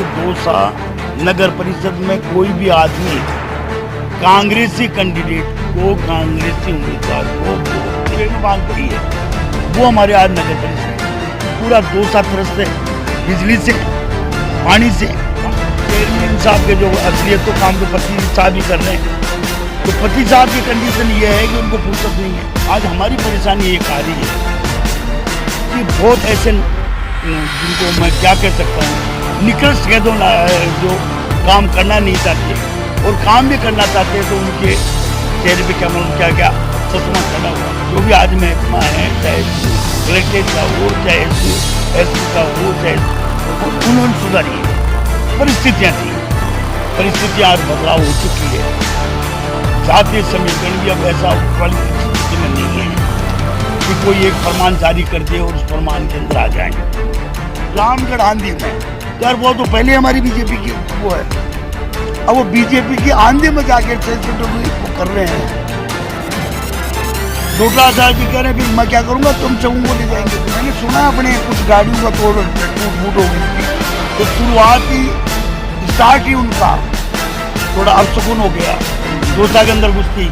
कि दौसा नगर परिषद में कोई भी आदमी कांग्रेसी कैंडिडेट को, कांग्रेसी उम्मीदवार को वोट मांग पड़ी है। वो हमारे आज नगर परिषद पूरा दौसा त्रस्त है, बिजली से, पानी से। चेयरमैन साहब के जो असलियत तो काम तो पति साहब ही कर रहे हैं, तो पति साहब की कंडीशन ये है कि उनको फुर्सत नहीं है। आज हमारी परेशानी एक आ रही है कि बहुत ऐसे जिनको मैं क्या कह सकता हूँ, निकृष्ट कह दो, जो काम करना नहीं चाहते और काम भी करना चाहते हैं, तो उनके चेहरे पे क्या मालूम क्या क्या ससमा खड़ा हुआ। जो भी आज महकमा है, चाहे कलेक्ट्रेट का हो, चाहे एसपी का हो, चाहे उन्होंने सुधारी है। परिस्थितियाँ थी, परिस्थितियाँ आज बदलाव हो चुकी है। जातीय समीकरण भी अब ऐसा वाली स्थिति में नहीं है कि कोई एक फरमान जारी कर दे और उस फरमान के अंदर आ जाएंगे। रामगढ़ आंधी में यार वो तो पहले हमारी बीजेपी की वो है, अब वो बीजेपी की आंधी में जाके वो कर रहे हैं। डोटा साहब जी कह रहे हैं फिर मैं क्या करूँगा, तुम सबों को ले जाएंगे। तो मैंने सुना अपने कुछ गाड़ियों का तोड़ फूट हो गई थी, तो शुरुआती स्टार्ट ही उनका थोड़ा अपसुकून हो गया दौसा के अंदर घुसती।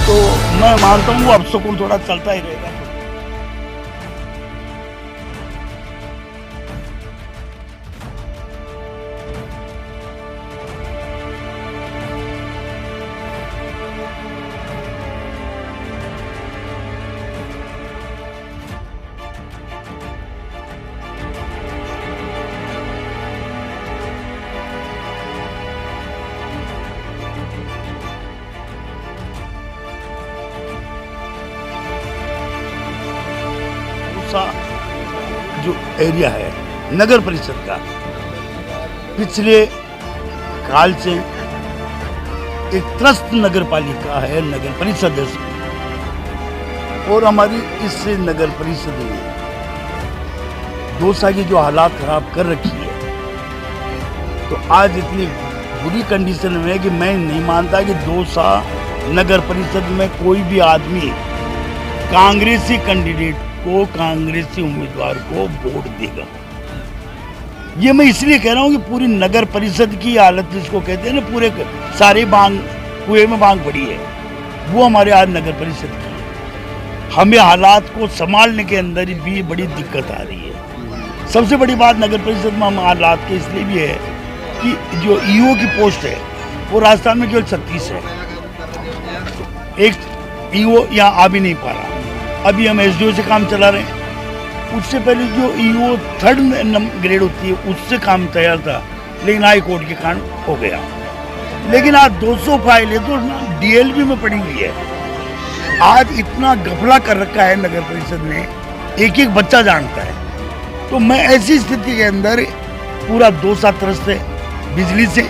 तो मैं मानता हूँ वो अपसुकून थोड़ा चलता ही रहेगा। जो एरिया है नगर परिषद का, पिछले काल से एक त्रस्त नगर पालिका है, नगर परिषद है, और हमारी इस नगर परिषद ने दौसा की जो हालात खराब कर रखी है, तो आज इतनी बुरी कंडीशन में है कि मैं नहीं मानता कि दौसा नगर परिषद में कोई भी आदमी कांग्रेसी कैंडिडेट को, कांग्रेसी उम्मीदवार को वोट देगा। ये मैं इसलिए कह रहा हूँ कि पूरी नगर परिषद की हालत जिसको कहते हैं ना, पूरे सारे बांग कुएं में बांग पड़ी है, वो हमारे आज नगर परिषद की है। हमें हालात को संभालने के अंदर भी बड़ी दिक्कत आ रही है। सबसे बड़ी बात नगर परिषद में हम हालात के इसलिए भी है कि जो ईओ की पोस्ट है वो राजस्थान में केवल 36 है। एक ईओ यहाँ आ भी नहीं पा रहा। अभी हम एसडीओ से काम चला रहे हैं। उससे पहले जो ईओ 3rd ग्रेड होती है उससे काम तैयार था, लेकिन हाई कोर्ट के कारण हो गया। लेकिन आज 200 फाइलें तो डीएलबी में पड़ी हुई है। आज इतना घपला कर रखा है नगर परिषद ने, एक एक बच्चा जानता है। तो मैं ऐसी स्थिति के अंदर पूरा दौसा त्रस्त है, बिजली से,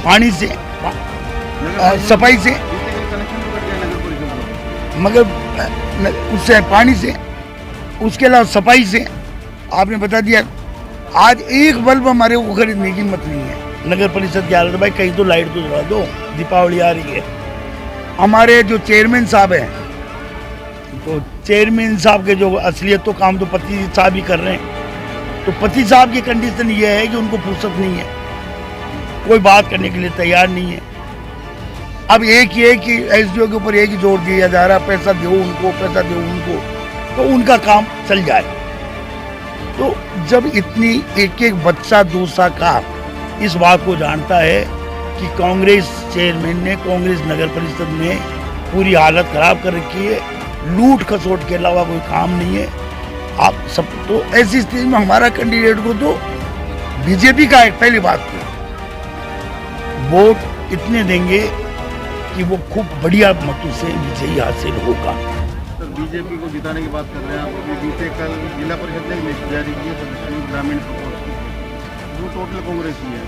पानी से, सफाई से, मगर उससे पानी से, उसके अलावा सफाई से। आपने बता दिया आज एक बल्ब हमारे को खरीदने की हिम्मत नहीं है नगर परिषद की हालत। भाई कहीं तो लाइट तो जला दो, दीपावली आ रही है। हमारे जो चेयरमैन साहब हैं, तो चेयरमैन साहब के जो असलियत तो काम तो पति साहब ही कर रहे हैं, तो पति साहब की कंडीशन ये है कि उनको फुर्सत नहीं है, कोई बात करने के लिए तैयार नहीं है। अब एक ही है कि एसडीओ के ऊपर एक ही जोर दिया जा रहा है, पैसा दो उनको, पैसा दो उनको, तो उनका काम चल जाए। तो जब इतनी एक एक बच्चा दौसा का इस बात को जानता है कि कांग्रेस चेयरमैन ने, कांग्रेस नगर परिषद ने पूरी हालत खराब कर रखी है, लूट खसोट के अलावा कोई काम नहीं है। आप सब तो ऐसी स्थिति में हमारा कैंडिडेट को तो बीजेपी का एक पहली बात तो वोट इतने देंगे कि वो खूब बढ़िया मतों से विजयी हासिल होगा। सर बीजेपी को जिताने की बात कर रहे हैं आप। बीते कल जिला परिषद ने लिस्ट जारी की है सदस्यों ग्रामीण वो टोटल कांग्रेस ही है।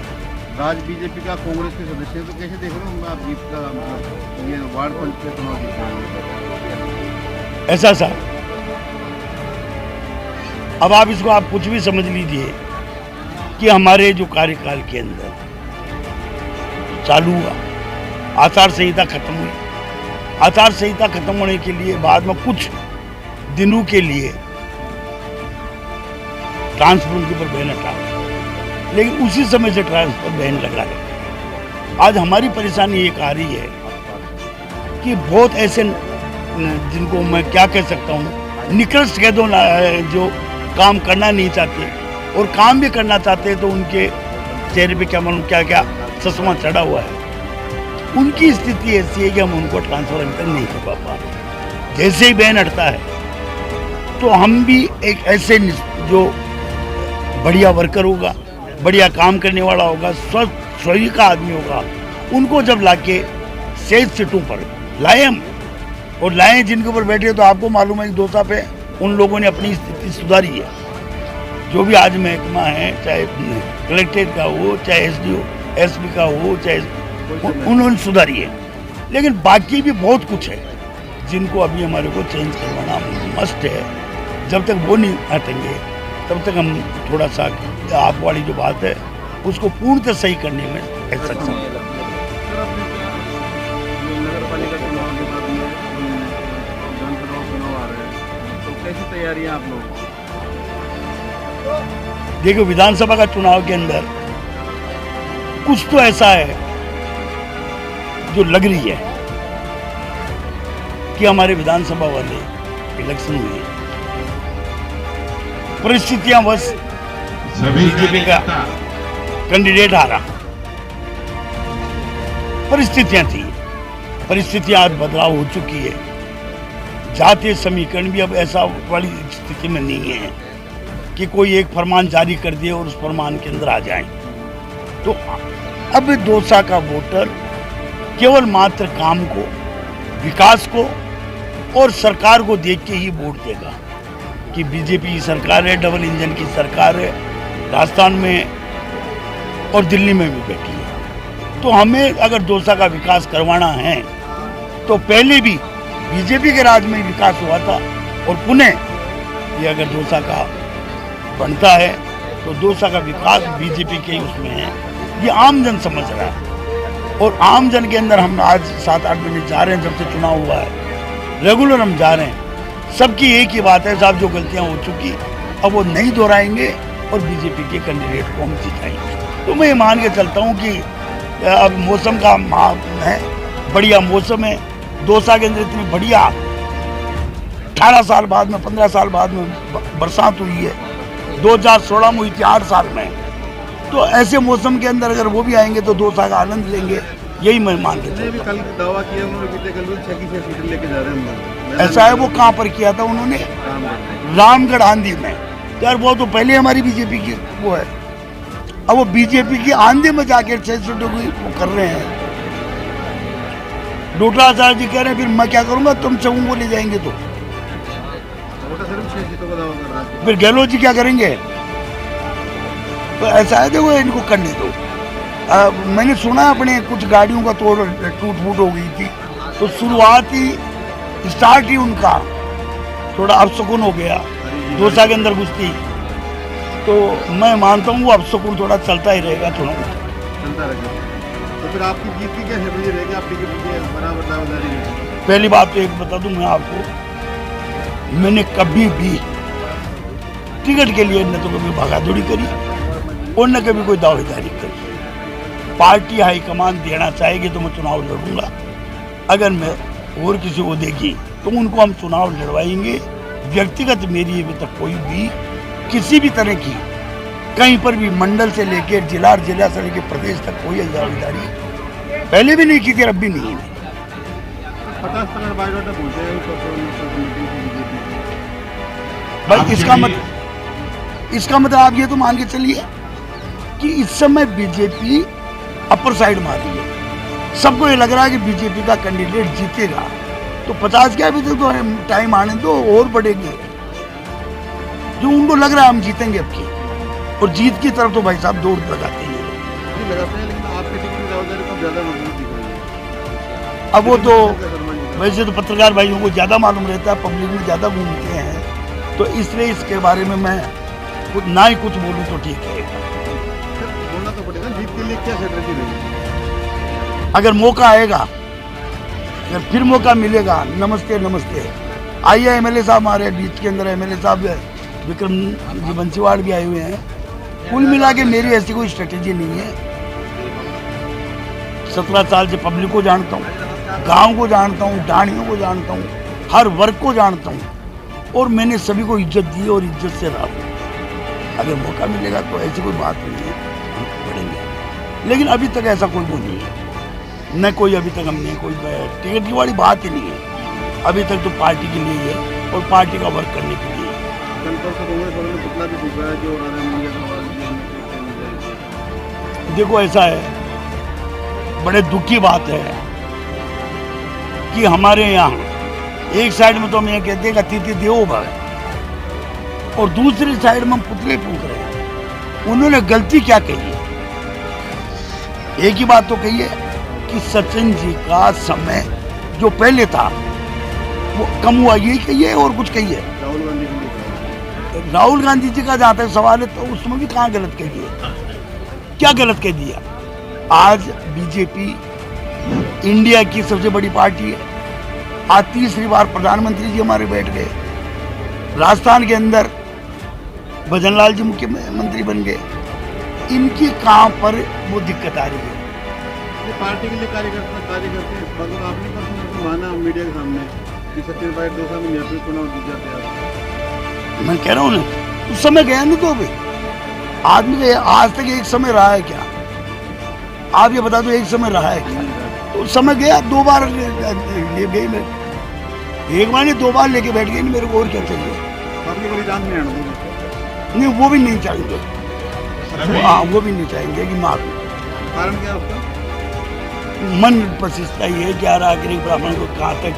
राज बीजेपी का कांग्रेस के सदस्य, तो कैसे देख रहे हो आप जीत का, मतलब ये वार्ड पंच के चुनाव जीत रहे हैं? ऐसा सर, अब आप इसको आप कुछ भी समझ लीजिए कि हमारे जो कार्यकाल के अंदर चालू हुआ, आचार संहिता खत्म हुई। आचार संहिता खत्म होने के लिए बाद में कुछ दिनों के लिए ट्रांसफर के ऊपर बैन हटा, लेकिन उसी समय से ट्रांसफर बैन लगा है। आज हमारी परेशानी एक आ रही है कि बहुत ऐसे जिनको मैं क्या कह सकता हूँ, निकृष्ट कह दो ना, जो काम करना नहीं चाहते और काम भी करना चाहते हैं तो उनके चेहरे पे क्या मालूम क्या क्या चश्मा चढ़ा हुआ है। उनकी स्थिति ऐसी है कि हम उनको ट्रांसफर अभी तक नहीं करवा पा रहे। जैसे ही बैन हटता है तो हम भी एक ऐसे जो बढ़िया वर्कर होगा, बढ़िया काम करने वाला होगा, स्वयं का आदमी होगा, उनको जब लाके सेज सीटों पर लाए हम और लाए जिनके ऊपर बैठे, तो आपको मालूम है कि 2 साल पे उन लोगों ने अपनी स्थिति सुधारी है। जो भी आज महकमा है, चाहे कलेक्ट्रेट का हो, चाहे एसडीओ एसपी का हो, चाहे उन्होंने सुधारी है। लेकिन बाकी भी बहुत कुछ है जिनको अभी हमारे को चेंज करवाना मस्ट है। जब तक वो नहीं हटेंगे तब तक हम थोड़ा सा आप वाली जो बात है उसको पूर्णतः सही करने में सक्षम हैं। नगर पालिका चुनाव के बाद में विधानसभा चुनाव आ रहे हैं, तो कैसी तैयारियां आप लोगों की? देखो, विधानसभा का चुनाव के अंदर कुछ तो ऐसा है जो लग रही है कि हमारे विधानसभा वाले इलेक्शन हुए, परिस्थितियां बस बीजेपी का कैंडिडेट आ रहा, परिस्थितियां थी, परिस्थितियां आज बदलाव हो चुकी है। जातीय समीकरण भी अब ऐसा वाली स्थिति में नहीं है कि कोई एक फरमान जारी कर दिए और उस फरमान के अंदर आ जाए। तो अब दौसा का वोटर केवल मात्र काम को, विकास को और सरकार को देख के ही वोट देगा कि बीजेपी की सरकार है, डबल इंजन की सरकार है, राजस्थान में और दिल्ली में भी बैठी है। तो हमें अगर दौसा का विकास करवाना है तो पहले भी बीजेपी के राज में विकास हुआ था और पुनः ये अगर दौसा का बनता है तो दौसा का विकास बीजेपी के उसमें है, ये आम जन समझ रहा है। और आम जन के अंदर हम आज 7-8 महीने जा रहे हैं, जब से चुनाव हुआ है रेगुलर हम जा रहे हैं। सबकी एक ही बात है साहब, जो गलतियां हो चुकी अब वो नहीं दोहराएंगे और बीजेपी के कैंडिडेट को हम जिताएंगे। तो मैं मान के चलता हूँ कि अब मौसम का है, बढ़िया मौसम है। दौसा के अंदर इतनी बढ़िया 18 साल बाद में, 15 साल बाद में बरसात हुई है। 2016 में हुई थी 8 साल में। तो ऐसे मौसम के अंदर अगर वो भी आएंगे तो दौसा का आनंद लेंगे, यही मैं मान के भी कल दावा किया उन्होंने, बीते कल 6 की 6 सीटें लेके जा रहे हैं हम लोग। ऐसा है, वो कहाँ पर किया था उन्होंने? रामगढ़ आंधी में। यार वो तो पहले हमारी बीजेपी की वो है, अब वो बीजेपी की आंधी में जाकर 6 सीटों की वो कर रहे हैं। डोटला आचार्य जी कह रहे हैं फिर मैं क्या करूंगा, तुम चौं को ले जाएंगे तो सिर्फ 6 सीटों का दावा कर रहा है। फिर गहलोत जी क्या करेंगे? तो ऐसा है, देखो इनको करने दो। मैंने सुना अपने कुछ गाड़ियों का टूट फूट हो गई थी, तो शुरुआती स्टार्ट ही उनका थोड़ा अपशकुन हो गया दौसा के अंदर घुसती। तो मैं मानता हूँ वो अपशकुन थोड़ा चलता ही रहेगा, थोड़ा चलता रहेगा। तो फिर आपकी जीत की क्या स्ट्रेटजी रहेगी? आप टिकट के बराबर दावेदारी रहेगी? पहली बात तो एक बता दूं मैं आपको, मैंने कभी भी टिकट के लिए न तो कभी भागादौड़ी करी और न कभी कोई दावेदारी करी। पार्टी हाईकमान देना चाहेगी तो मैं चुनाव लड़ूंगा, अगर मैं और किसी को देगी तो उनको हम चुनाव लड़वाएंगे। व्यक्तिगत मेरी अभी तक कोई भी किसी भी तरह की कहीं पर भी मंडल से लेकर जिला से लेकर प्रदेश तक कोई दावेदारी पहले भी नहीं की थी, अब भी नहीं है। 50% बायोडाटा बोलते हैं भाई, इसका मतलब आप ये तो मान के चलिए कि इस समय बीजेपी अपर साइड मार रही है। सबको ये लग रहा है कि बीजेपी का कैंडिडेट जीतेगा, तो 50 क्या अभी तक तो टाइम आने दो और बढ़ेंगे। जो उनको लग रहा है हम जीतेंगे अब की, और जीत की तरफ तो भाई साहब दौड़ लगाते हैं लगाते हैं, लेकिन आपके टिकट की दावेदारी को ज्यादा मजबूत दिख रही है। अब वो तो वैसे तो पत्रकार भाइयों को ज़्यादा मालूम रहता है, पब्लिक में ज़्यादा घूमते हैं, तो इसलिए इसके बारे में मैं कुछ ना ही कुछ बोलूँ तो ठीक है। बोलना तो पड़ेगा, जीत के लिए क्या स्ट्रेटजी रहेगी? अगर मौका आएगा, अगर फिर मौका मिलेगा, नमस्ते नमस्ते। आइए एमएलए साहब हमारे बीच के अंदर, एमएलए साहब विक्रम जी बंसीवाड़ भी आए हुए हैं, कुल मिला के मेरी ऐसी कोई स्ट्रेटेजी नहीं है। 17 साल से पब्लिक को जानता हूँ, गांव को जानता हूँ, ढाणियों को जानता हूँ, हर वर्ग को जानता हूँ और मैंने सभी को इज्जत दी और इज्जत से रहा हूँ। अगर मौका मिलेगा तो ऐसी कोई बात नहीं है, हम बढ़ेंगे, लेकिन अभी तक ऐसा कोई वो नहीं है, न कोई अभी तक हमने कोई टिकट की वाली बात ही नहीं है। अभी तक तो पार्टी के लिए है और पार्टी का वर्क करने के लिए। देखो ऐसा है, बड़े दुख की बात है कि हमारे यहाँ एक साइड में तो हम ये कहते हैं कि अतिथि देवो भव और दूसरी साइड में हम पुतले फूंक रहे हैं। उन्होंने गलती क्या कही है? एक ही बात तो कही है कि सचिन जी का समय जो पहले था वो कम हुआ, यही कही है और कुछ कही है। राहुल गांधी जी का जहाँ तक सवाल है तो उसमें भी कहाँ गलत कही है? क्या गलत कह दिया? आज बीजेपी इंडिया की सबसे बड़ी पार्टी है। आज तीसरी बार प्रधानमंत्री जी हमारे बैठ गए। राजस्थान के अंदर भजनलाल जी मुख्यमंत्री बन गए। इनकी कहाँ पर वो दिक्कत आ रही है? पार्टी के लिए कार्यकर्ते आप नहीं कर माना मीडिया के सामने कि सचिन भाई 2 साल में नेतृत्व चुनाव जीत जाते हैं। मैं कह रहा हूँ ना, उस समय गया नहीं तो अभी आदमी का आज तक एक समय रहा है क्या? आप ये बता दो, एक समय रहा है क्या? तो उस समय गया, 2 बार ले गई मैं, एक बार नहीं 2 बार लेके बैठ गई। नहीं मेरे को और क्या चाहिए? अपनी बलिदान नहीं, वो भी नहीं चाहेंगे। हाँ, वो भी नहीं चाहेंगे कि मार। कारण क्या है उसका? मन प्रशिष्टता ये है कि यार आखिर ब्राह्मण को कहाँ तक